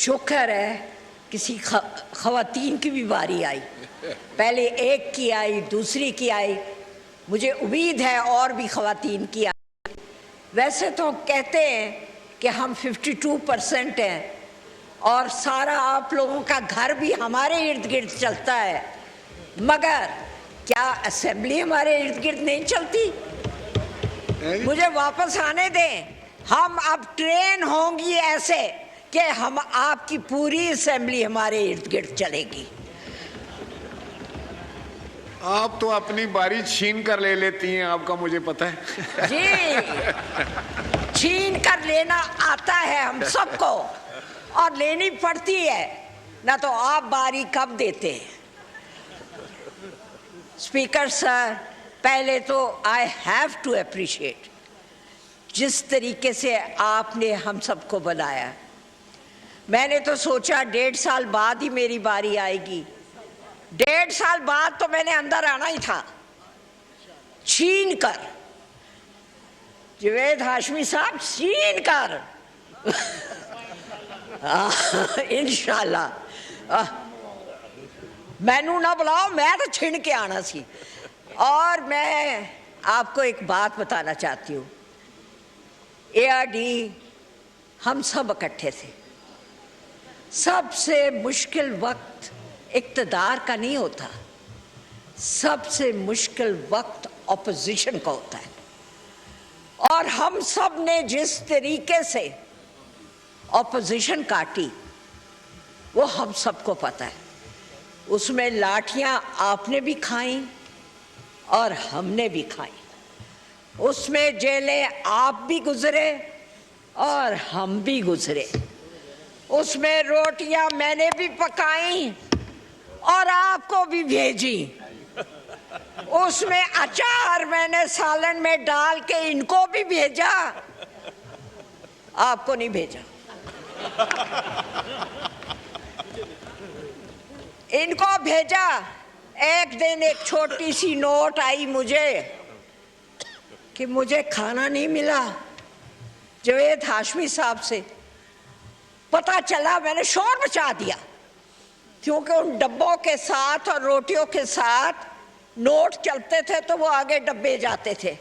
शुक्र है किसी खवातीन की भी बारी आई, पहले एक की आई, दूसरी की आई, मुझे उम्मीद है और भी खवातीन की आई। वैसे तो कहते हैं कि हम 52% हैं और सारा आप लोगों का घर भी हमारे इर्द गिर्द चलता है, मगर क्या असेंबली हमारे इर्द गिर्द नहीं चलती? मुझे वापस आने दें। हम अब ट्रेन होंगी ऐसे कि हम आपकी पूरी असेंबली हमारे इर्द गिर्द चलेगी। आप तो अपनी बारी छीन कर ले लेती हैं, आपका मुझे पता है। जी, छीन कर लेना आता है हम सबको और लेनी पड़ती है, ना तो आप बारी कब देते हैं। स्पीकर सर, पहले तो आई हैव टू अप्रिशिएट जिस तरीके से आपने हम सबको बनाया। मैंने तो सोचा 1.5 साल बाद ही मेरी बारी आएगी। 1.5 साल बाद तो मैंने अंदर आना ही था, छीन कर। जावेद हाशमी साहब, छीन कर। इंशाल्लाह मैनू ना बुलाओ, मैं तो छिन के आना सी। और मैं आपको एक बात बताना चाहती हूँ, ARD हम सब इकट्ठे थे। सबसे मुश्किल वक्त इक़्तिदार का नहीं होता, सबसे मुश्किल वक्त ऑपोजिशन का होता है। और हम सब ने जिस तरीके से ऑपोजिशन काटी वो हम सबको पता है। उसमें लाठियां आपने भी खाई और हमने भी खाई, उसमें जेलें आप भी गुजरे और हम भी गुजरे, उसमें रोटियां मैंने भी पकाई और आपको भी भेजी, उसमें अचार मैंने सालन में डाल के इनको भी भेजा, आपको नहीं भेजा। इनको भेजा। एक दिन एक छोटी सी नोट आई मुझे कि मुझे खाना नहीं मिला जावेद हाशमी साहब से। पता चला, मैंने शोर मचा दिया क्योंकि उन डब्बों के साथ और रोटियों के साथ नोट चलते थे तो वो आगे डब्बे जाते थे।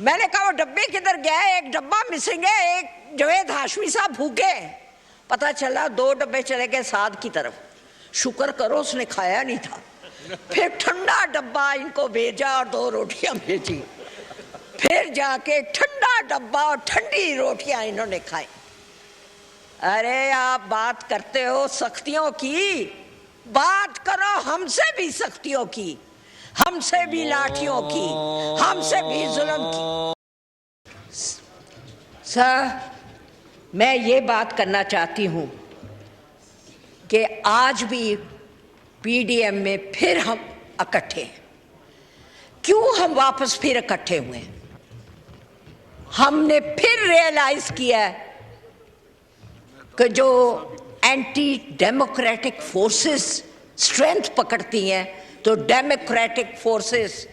मैंने कहा वो डब्बे किधर गए? एक डब्बा मिसिंग है, एक जावेद हाशमी साहब भूखे। पता चला 2 डब्बे चले गए साद की तरफ। शुक्र करो उसने खाया नहीं था। फिर ठंडा डब्बा इनको भेजा और 2 रोटियां भेजी। फिर जाके ठंडा डब्बा और ठंडी रोटियां इन्होंने खाई। अरे आप बात करते हो सख्तियों की, बात करो हमसे भी सख्तियों की, हमसे भी लाठियों की, हमसे भी जुल्म की। सर, मैं ये बात करना चाहती हूँ कि आज भी PDM में फिर हम इकट्ठे हैं। क्यों हम वापस फिर इकट्ठे हुए? हमने फिर रियलाइज किया है कि जो एंटी डेमोक्रेटिक फोर्सेस स्ट्रेंथ पकड़ती हैं, तो डेमोक्रेटिक फोर्सेस,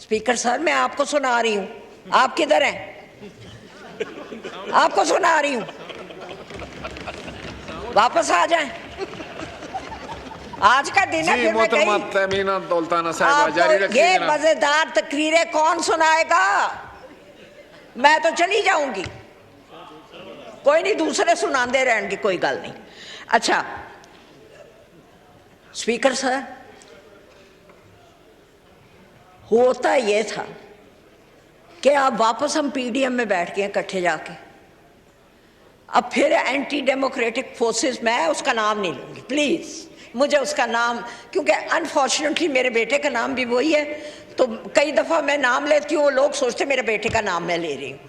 स्पीकर सर मैं आपको सुना रही हूं, आप किधर हैं? आपको सुना रही हूं, वापस आ जाएं। आज का दिन है, फिर मैं गई। ये मजेदार तकरीरें कौन सुनाएगा? मैं तो चली जाऊंगी, कोई नहीं, दूसरे सुनाते रहेंगे, कोई गल नहीं। अच्छा स्पीकर सर, होता ये था कि अब वापस हम PDM में बैठ गए इकट्ठे जाके। अब फिर एंटी डेमोक्रेटिक फोर्सेस, मैं उसका नाम नहीं लूंगी प्लीज, मुझे उसका नाम, क्योंकि अनफॉर्चुनेटली मेरे बेटे का नाम भी वही है, तो कई दफा मैं नाम लेती हूँ, लोग सोचते मेरे बेटे का नाम मैं ले रही हूँ।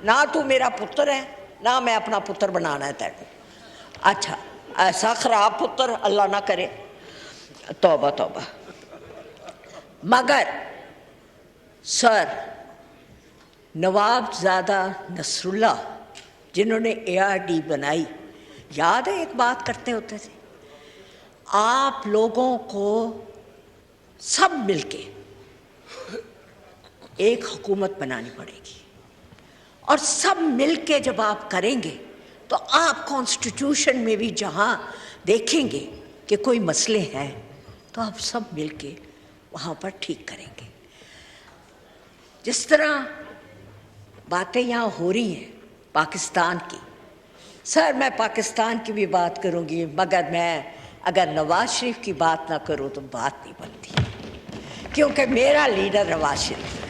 ना तू मेरा पुत्र है, ना मैं अपना पुत्र बनाना है तेरे। अच्छा, ऐसा खराब पुत्र अल्लाह ना करे, तौबा तौबा। मगर सर, नवाबजादा नसरुल्लाह जिन्होंने ARD बनाई, याद है एक बात करते होते थे, आप लोगों को सब मिलके एक हुकूमत बनानी पड़ेगी, और सब मिलके जब आप करेंगे तो आप कॉन्स्टिट्यूशन में भी जहाँ देखेंगे कि कोई मसले हैं तो आप सब मिलके वहाँ पर ठीक करेंगे। जिस तरह बातें यहाँ हो रही हैं पाकिस्तान की, सर मैं पाकिस्तान की भी बात करूँगी, मगर मैं अगर नवाज शरीफ की बात ना करूँ तो बात नहीं बनती, क्योंकि मेरा लीडर नवाज शरीफ है।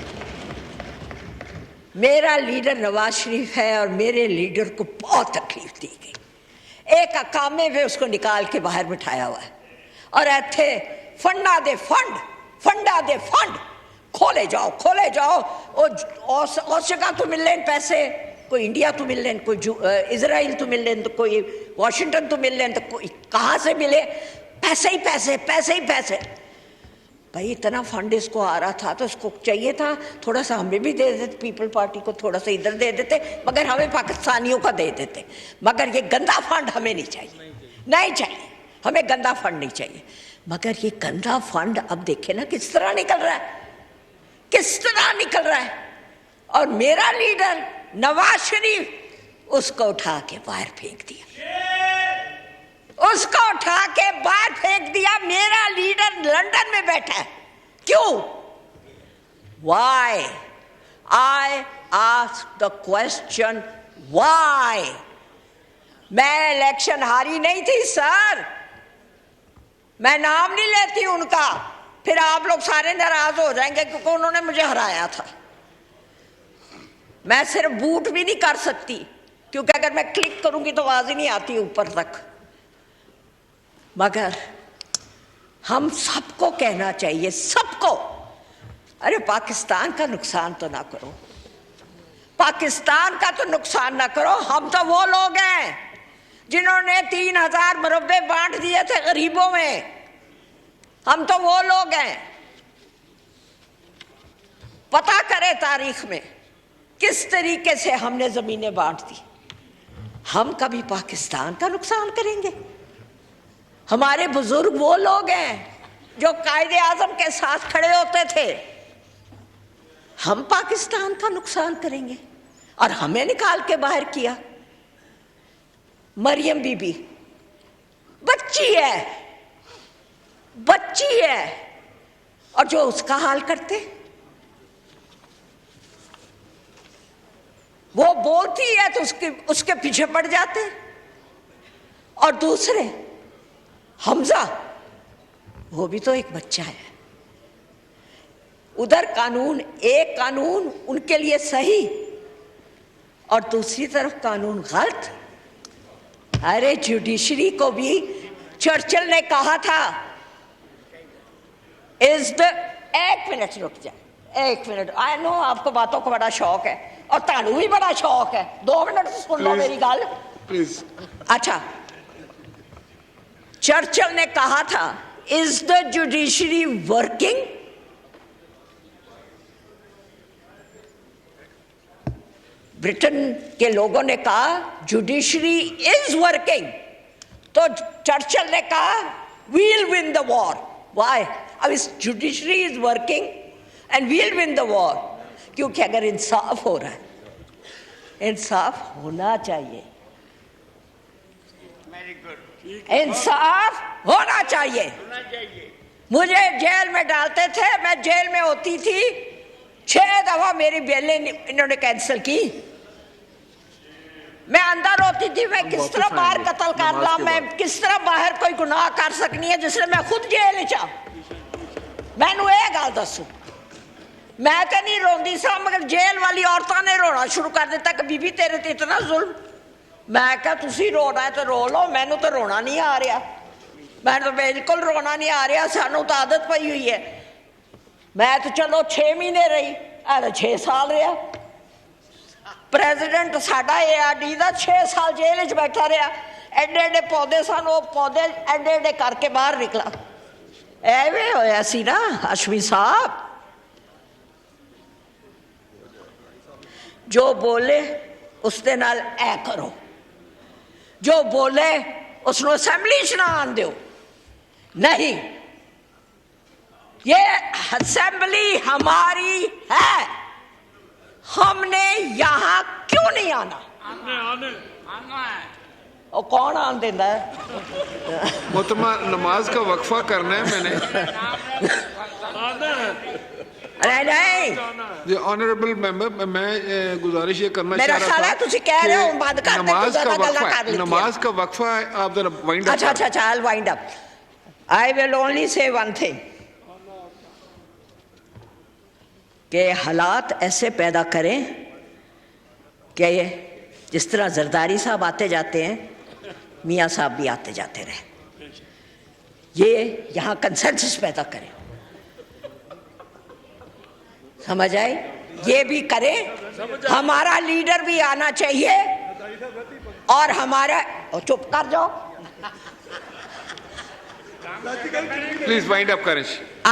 मेरा लीडर नवाज शरीफ है और मेरे लीडर को बहुत तकलीफ दी गई। एक अकामे में उसको निकाल के बाहर बिठाया हुआ है और ऐथे फंडा दे फंड, फंडा दे फंड, खोले जाओ खोले जाओ। और जगह तो मिल लें पैसे, कोई इंडिया तो मिल लें, कोई इजराइल तो मिल लें, तो कोई वाशिंगटन तो मिल लें, तो कोई कहाँ से मिले? पैसे ही पैसे, पैसे ही पैसे। भाई इतना फंड इसको आ रहा था तो इसको चाहिए था थोड़ा सा हमें भी दे देते, पीपल पार्टी को थोड़ा सा इधर दे देते, मगर हमें पाकिस्तानियों का दे देते। मगर ये गंदा फंड हमें नहीं चाहिए, नहीं चाहिए, हमें गंदा फंड नहीं चाहिए। मगर ये गंदा फंड अब देखे ना किस तरह निकल रहा है, किस तरह निकल रहा है। और मेरा लीडर नवाज शरीफ उसको उठा के बाहर फेंक दिया, उसको उठा के बाहर फेंक दिया। मेरा लीडर लंदन में बैठा है, क्यों? Why? I ask the question why? मैं इलेक्शन हारी नहीं थी सर, मैं नाम नहीं लेती उनका, फिर आप लोग सारे नाराज हो जाएंगे क्योंकि उन्होंने मुझे हराया था। मैं सिर्फ बूट भी नहीं कर सकती क्योंकि अगर मैं क्लिक करूंगी तो आवाज ही नहीं आती ऊपर तक। मगर हम सबको कहना चाहिए, सबको, अरे पाकिस्तान का नुकसान तो ना करो, पाकिस्तान का तो नुकसान ना करो। हम तो वो लोग हैं जिन्होंने 3000 मुरब्बे बांट दिए थे गरीबों में, हम तो वो लोग हैं। पता करें तारीख में किस तरीके से हमने जमीनें बांट दी। हम कभी पाकिस्तान का नुकसान करेंगे? हमारे बुजुर्ग वो लोग हैं जो कायदे आजम के साथ खड़े होते थे। हम पाकिस्तान का नुकसान करेंगे? और हमें निकाल के बाहर किया। मरियम बीबी बच्ची है, बच्ची है, और जो उसका हाल करते, वो बोलती है तो उसके पीछे पड़ जाते। और दूसरे हमजा, वो भी तो एक बच्चा है। उधर कानून, एक कानून उनके लिए सही और दूसरी तरफ कानून गलत। अरे जुडिशरी को भी चर्चिल ने कहा था, एक मिनट रुक जा, एक मिनट। आई नो आपको बातों का बड़ा शौक है और तानू भी बड़ा शौक है, 2 मिनट सुन लो मेरी गल प्लीज। अच्छा, चर्चिल ने कहा था, is the judiciary working? Britain के लोगों ने कहा जुडिशरी इज वर्किंग, तो चर्चिल ने कहा we'll win the war. Why? अब इस judiciary is working and we'll win the war, क्योंकि अगर इंसाफ हो रहा है, इंसाफ होना चाहिए, इंसाफ होना चाहिए। मुझे जेल में डालते थे, मैं जेल में होती थी, 6 दफा मेरी बेलें इन्होंने कैंसिल की। मैं अंदर होती थी, मैं किस तरह बाहर कत्ल कर ला, मैं किस तरह बाहर कोई गुनाह कर सकनी है जिसने मैं खुद जेल चा। मैनू ये गल दसो, मैं तो नहीं रोंदी सा, मगर जेल वाली औरतों ने रोना शुरू कर दिता कि बीबी तेरे ते इतना जुल्म। मैं क्या तुसी रोना है तो रो लो, मैनू तो रोना नहीं आ रहा, मैनू तो बिल्कुल रोना नहीं आ रहा, सानू तो आदत पई हुई है। मैं तो चलो 6 महीने रही, 6 साल रहा। प्रेजिडेंट साडा ARD दा 6 साल जेल च बैठा रहा, एडे एडे पौधे सन, वो पौधे एडे एडे करके बाहर निकला। एवें होया सी ना हाशमी साहब, जो बोले उसके नाल ऐ करो, जो बोले उसको असेंबली च ना आन दो। नहीं, ये असेंबली हमारी है, हमने यहां क्यों नहीं आना? और कौन आन देता है? मोहतरमा नमाज का वक्फा करना है मैंने। नहीं जी ऑनरेबल मेंबर, मैं गुजारिश ये करना मेरा चाह रहा ख्याल है था तुसी कह रहे हो बंद कर दे, नमाज ज्यादा का गल्लां वक्फा कर है, लीतियां। नमाज का वक्फा है, आप जरा वाइंड अप अच्छा अच्छा अच्छा, I'll wind up. I will only say one thing कि हालात ऐसे पैदा करें कि जिस तरह जरदारी साहब आते जाते हैं, मियाँ साहब भी आते जाते रहे, ये यहाँ कंसेंसस पैदा करें, समझ आई? ये भी करें, हमारा लीडर भी आना चाहिए और हमारा चुप कर जाओ, प्लीज वाइंड अप करें।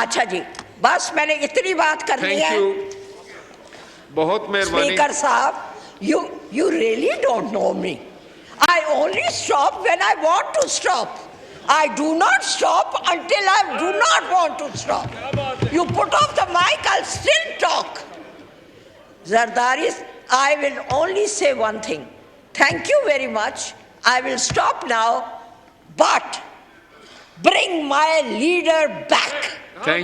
अच्छा जी, बस मैंने इतनी बात करनी थैंक है। यू, बहुत मेहरबानी। स्पीकर साहब, you really don't know me. I only stop when I want to stop. I do not stop until I do not want to stop. You put off the mic, I'll still talk. Zardari, I will only say one thing. Thank you very much. I will stop now, but bring my leader back. Thank